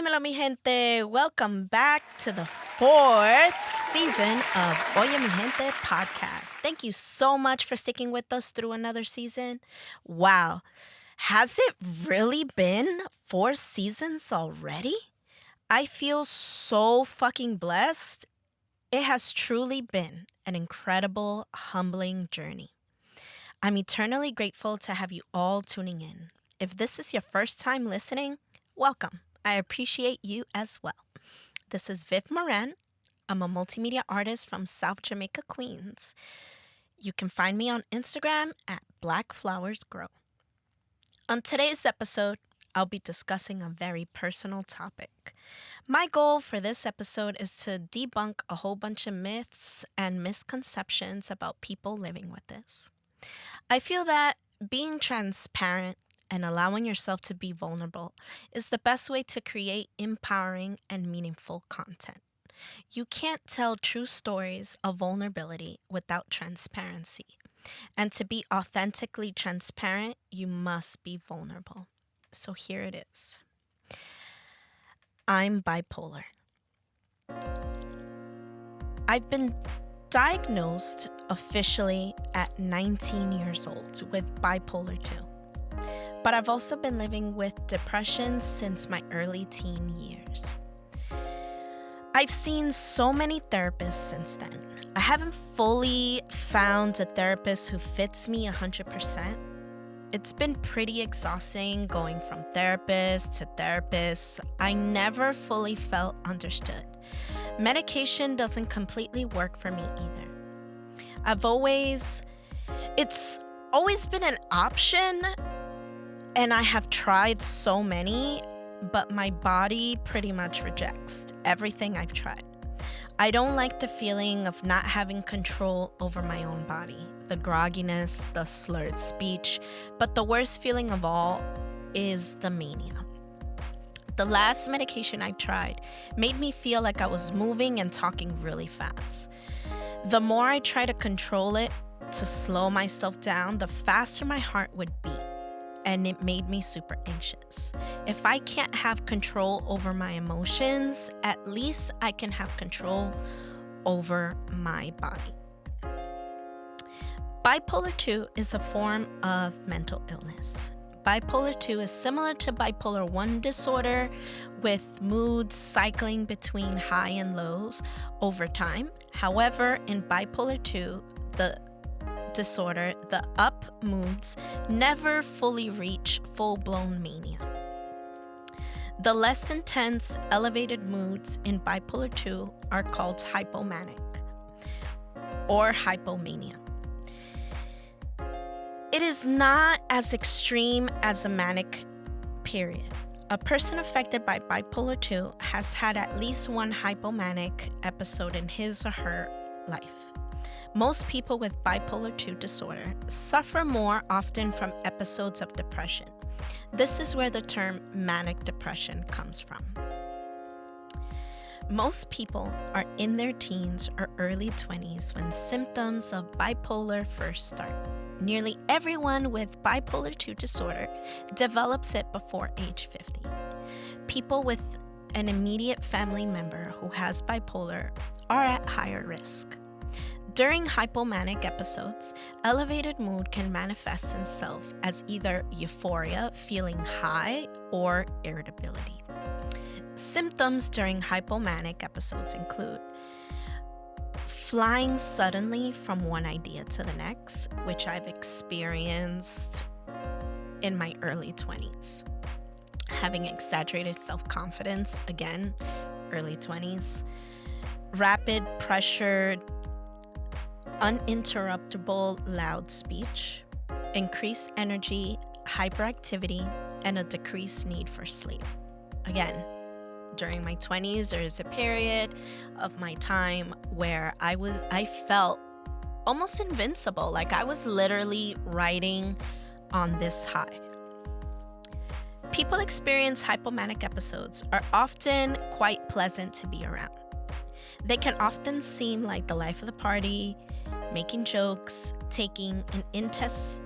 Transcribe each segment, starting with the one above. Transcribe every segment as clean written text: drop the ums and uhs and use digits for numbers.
Dímelo, mi gente. Welcome back to the 4th season of Oye Mi Gente podcast. Thank you so much for sticking with us through another season. Wow. Has it really been 4 seasons already? I feel so fucking blessed. It has truly been an incredible, humbling journey. I'm eternally grateful to have you all tuning in. If this is your first time listening, welcome. I appreciate you as well. This is Viv Moran. I'm a multimedia artist from South Jamaica, Queens. You can find me on Instagram at Black Flowers Grow. On today's episode, I'll be discussing a very personal topic. My goal for this episode is to debunk a whole bunch of myths and misconceptions about people living with this. I feel that being transparent and allowing yourself to be vulnerable is the best way to create empowering and meaningful content. You can't tell true stories of vulnerability without transparency. And to be authentically transparent, you must be vulnerable. So here it is. I'm bipolar. I've been diagnosed officially at 19 years old with bipolar II. But I've also been living with depression since my early teen years. I've seen so many therapists since then. I haven't fully found a therapist who fits me 100%. It's been pretty exhausting going from therapist to therapist. I never fully felt understood. Medication doesn't completely work for me either. It's always been an option, and I have tried so many, but my body pretty much rejects everything I've tried. I don't like the feeling of not having control over my own body, the grogginess, the slurred speech, but the worst feeling of all is the mania. The last medication I tried made me feel like I was moving and talking really fast. The more I try to control it, to slow myself down, the faster my heart would beat. And it made me super anxious. If I can't have control over my emotions, at least I can have control over my body. Bipolar II is a form of mental illness. Bipolar II is similar to Bipolar I disorder, with moods cycling between high and lows over time. However, in Bipolar II, the disorder, the up moods never fully reach full-blown mania. The less intense, elevated moods in Bipolar II are called hypomanic or hypomania. It is not as extreme as a manic period. A person affected by Bipolar II has had at least one hypomanic episode in his or her life. Most people with Bipolar II disorder suffer more often from episodes of depression. This is where the term manic depression comes from. Most people are in their teens or early 20s when symptoms of bipolar first start. Nearly everyone with Bipolar II disorder develops it before age 50. People with an immediate family member who has bipolar are at higher risk. During hypomanic episodes, elevated mood can manifest itself as either euphoria, feeling high, or irritability. Symptoms during hypomanic episodes include flying suddenly from one idea to the next, which I've experienced in my early 20s. Having exaggerated self-confidence, again, early 20s. Rapid, pressured, uninterruptible loud speech, increased energy, hyperactivity, and a decreased need for sleep. Again, during my 20s, there is a period of my time where I felt almost invincible, like I was literally riding on this high. People experience hypomanic episodes are often quite pleasant to be around. They can often seem like the life of the party, making jokes, taking an intense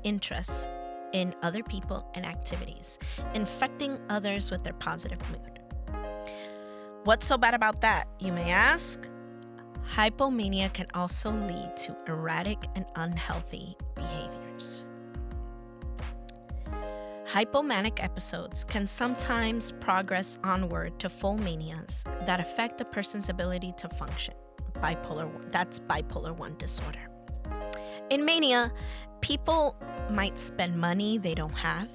interest in other people and activities, infecting others with their positive mood. What's so bad about that, you may ask? Hypomania can also lead to erratic and unhealthy behaviors. Hypomanic episodes can sometimes progress onward to full manias that affect a person's ability to function. That's bipolar I disorder. In mania, people might spend money they don't have,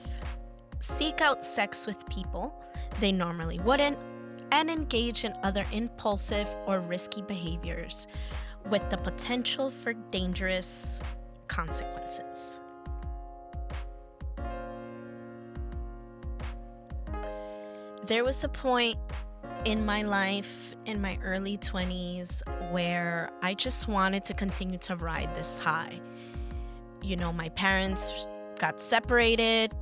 seek out sex with people they normally wouldn't, and engage in other impulsive or risky behaviors with the potential for dangerous consequences. There was a point in my life, in my early 20s, where I just wanted to continue to ride this high. You know, my parents got separated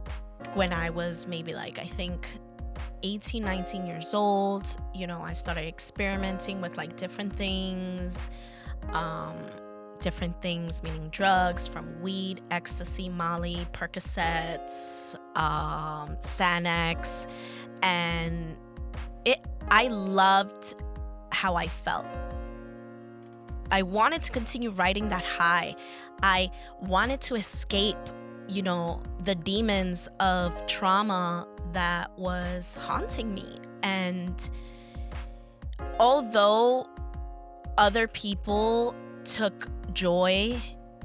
when I was maybe 18, 19 years old. You know, I started experimenting with different things meaning drugs, from weed, ecstasy, Molly, Percocets, Xanax, and I loved how I felt. I wanted to continue riding that high. I wanted to escape, the demons of trauma that was haunting me. And although other people took joy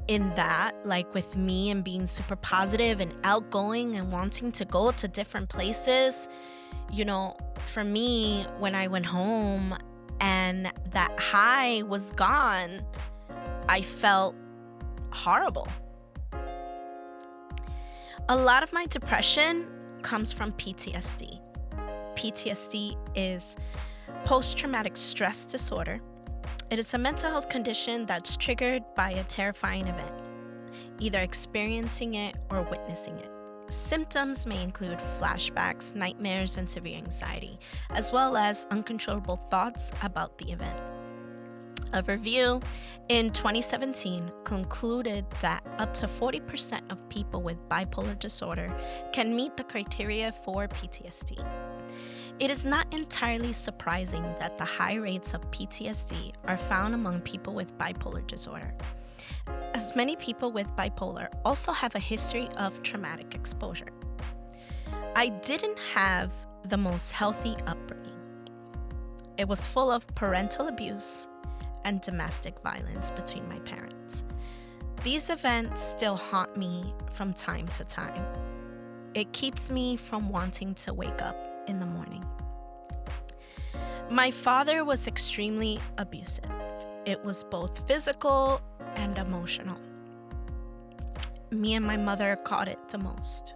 in that, with me and being super positive and outgoing and wanting to go to different places, for me, when I went home and that high was gone, I felt horrible. A lot of my depression comes from PTSD. PTSD is post-traumatic stress disorder. It is a mental health condition that's triggered by a terrifying event, either experiencing it or witnessing it. Symptoms may include flashbacks, nightmares, and severe anxiety, as well as uncontrollable thoughts about the event. A review in 2017 concluded that up to 40% of people with bipolar disorder can meet the criteria for PTSD. It is not entirely surprising that the high rates of PTSD are found among people with bipolar disorder, as many people with bipolar also have a history of traumatic exposure. I didn't have the most healthy upbringing. It was full of parental abuse and domestic violence between my parents. These events still haunt me from time to time. It keeps me from wanting to wake up in the morning. My father was extremely abusive. It was both physical and emotional. Me and my mother caught it the most.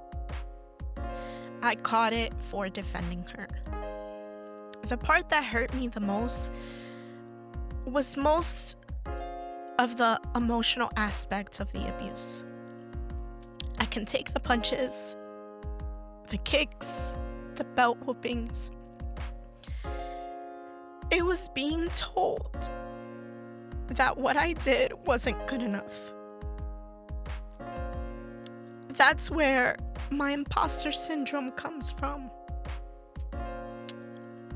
I caught it for defending her. The part that hurt me the most was most of the emotional aspects of the abuse. I can take the punches, the kicks, the belt whoopings. It was being told that what I did wasn't good enough. That's where my imposter syndrome comes from.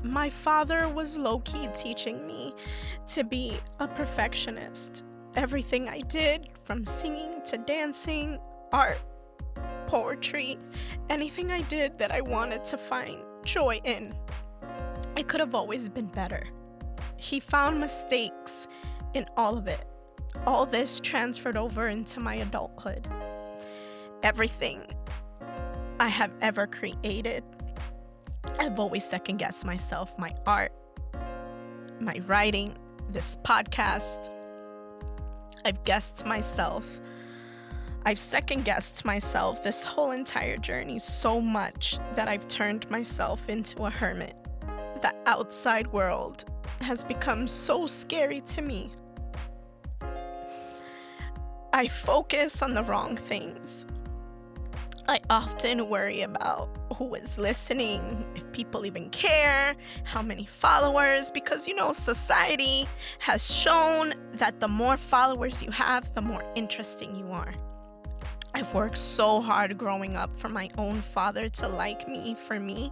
My father was low-key teaching me to be a perfectionist. Everything I did, from singing to dancing, art, poetry, anything I did that I wanted to find joy in, it could have always been better. He found mistakes in all of it. All this transferred over into my adulthood. Everything I have ever created, I've always second-guessed myself. My art, my writing, this podcast. I've guessed myself. I've second-guessed myself this whole entire journey so much that I've turned myself into a hermit. The outside world has become so scary to me. I focus on the wrong things. I often worry about who is listening, if people even care, how many followers, because society has shown that the more followers you have, the more interesting you are. I've worked so hard growing up for my own father to like me for me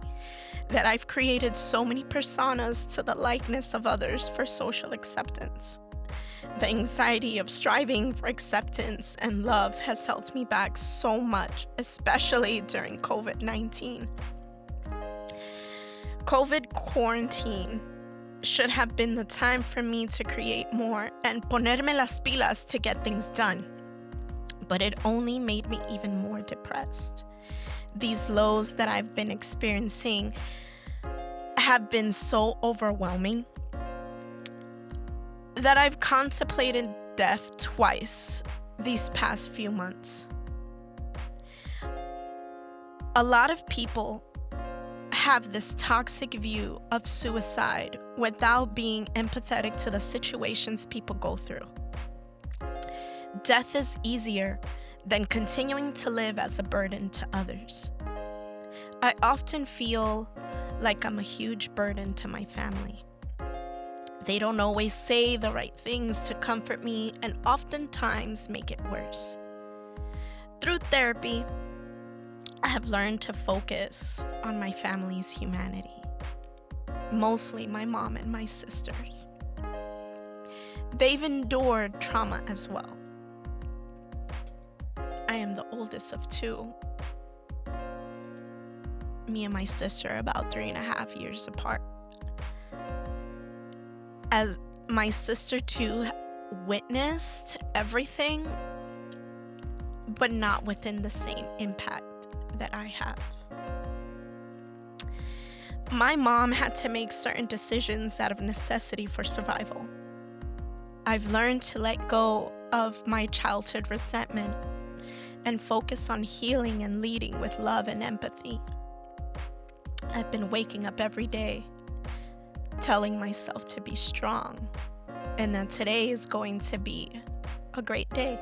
that I've created so many personas to the likeness of others for social acceptance. The anxiety of striving for acceptance and love has held me back so much, especially during COVID-19. COVID quarantine should have been the time for me to create more and ponerme las pilas to get things done. But it only made me even more depressed. These lows that I've been experiencing have been so overwhelming that I've contemplated death twice these past few months. A lot of people have this toxic view of suicide without being empathetic to the situations people go through. Death is easier than continuing to live as a burden to others. I often feel like I'm a huge burden to my family. They don't always say the right things to comfort me and oftentimes make it worse. Through therapy, I have learned to focus on my family's humanity, mostly my mom and my sisters. They've endured trauma as well. I am the oldest of two. Me and my sister are about 3.5 years apart. As my sister too witnessed everything, but not within the same impact that I have. My mom had to make certain decisions out of necessity for survival. I've learned to let go of my childhood resentment and focus on healing and leading with love and empathy. I've been waking up every day telling myself to be strong and that today is going to be a great day.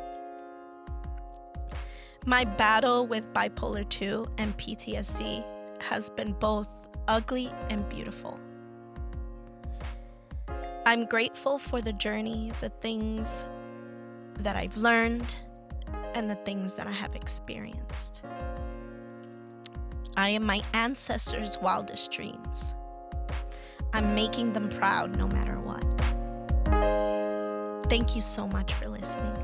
My battle with Bipolar II and PTSD has been both ugly and beautiful. I'm grateful for the journey, the things that I've learned, and the things that I have experienced. I am my ancestors' wildest dreams. I'm making them proud no matter what. Thank you so much for listening.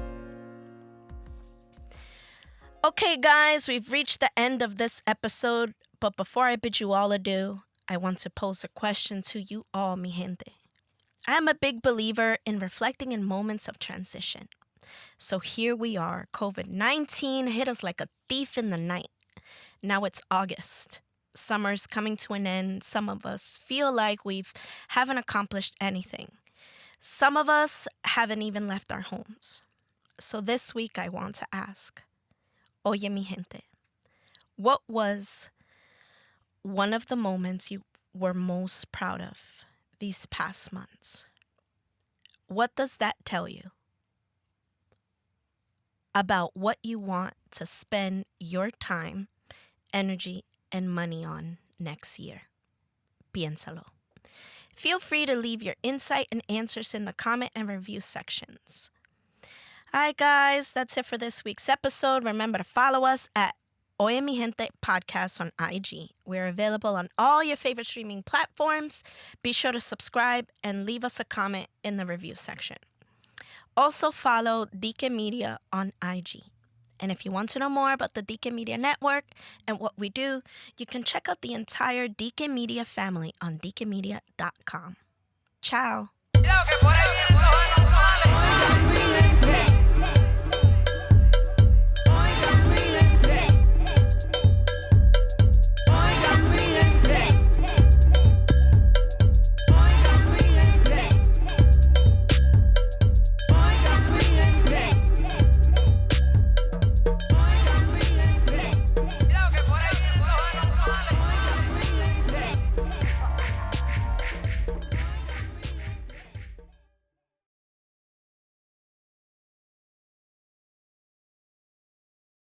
Okay, guys, we've reached the end of this episode, but before I bid you all adieu, I want to pose a question to you all, mi gente. I am a big believer in reflecting in moments of transition. So here we are. COVID-19 hit us like a thief in the night. Now it's August. Summer's coming to an end. Some of us feel like we haven't accomplished anything. Some of us haven't even left our homes. So this week I want to ask, Oye Mi Gente, what was one of the moments you were most proud of these past months? What does that tell you about what you want to spend your time, energy, and money on next year? Piénsalo. Feel free to leave your insight and answers in the comment and review sections. All right, guys, that's it for this week's episode. Remember to follow us at Oye Mi Gente Podcast on IG. We're available on all your favorite streaming platforms. Be sure to subscribe and leave us a comment in the review section. Also follow Dike Media on IG. And if you want to know more about the Dike Media Network and what we do, you can check out the entire Dike Media family on dikemedia.com. Ciao.